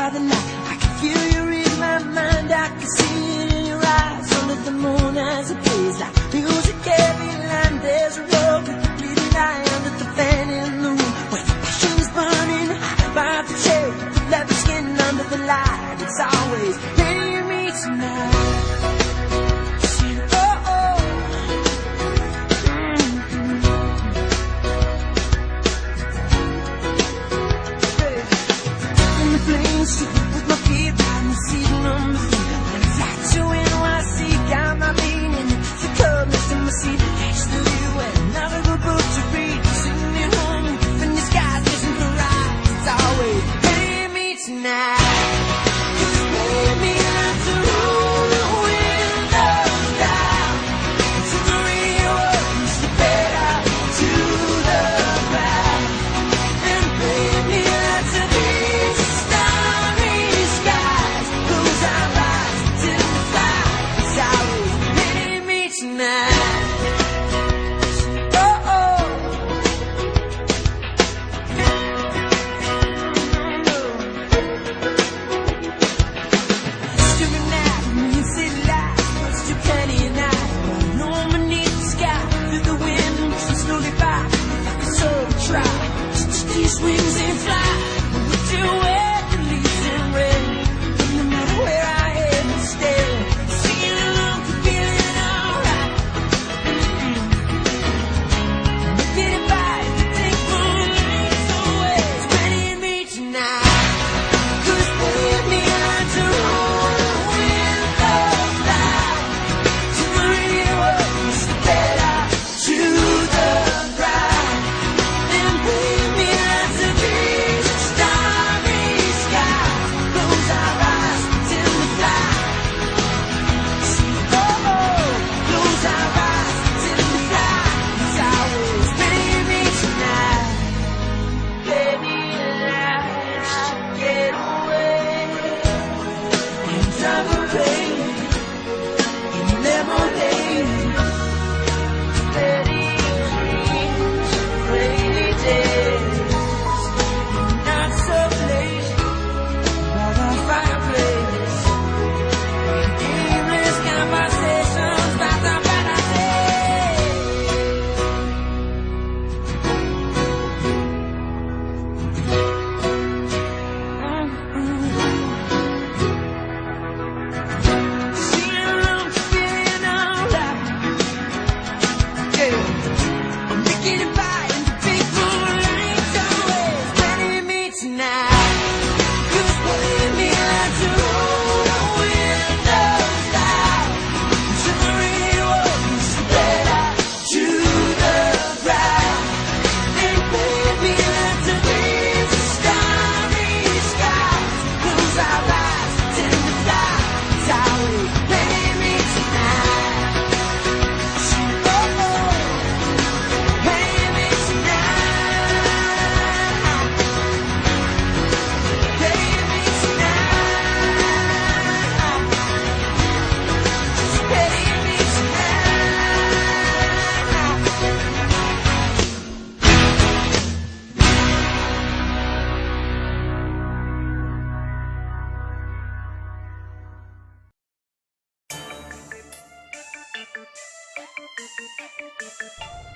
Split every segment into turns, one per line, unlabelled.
by the night. I can feel you in my mind, I can see it in your eyes. Under the moon as it plays like music every line. There's a road with the bleeding eye under the fan in the room, where the passion's burning high by the chair, the leather skin under the light. It's always playing me tonight. With my feet riding the seat number 3. When I fly to NYC, got my bean in the club next to my seat. Next to you and another good book to read. Sitting at home in the skies, listen for rides. It's always playing me tonight. It's playing me like to roll the windows down to the real world, the better to the ground. And playing me like to be these wings and fly with you where the leaves in red. No matter where I am, instead singing along, feeling alright. Get it by the take moonlight away. It's playing me tonight. 'Cause playing me like to roll the windows down to the real world, it's the better to the ground. And playing me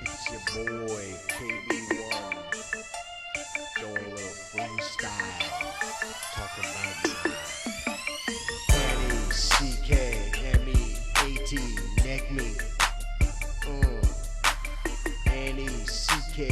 It's your boy, KB1, doing a little freestyle, talking about N-E-C-K-M-E-A-T, neck me. N-E-C-K-M-E-A-T.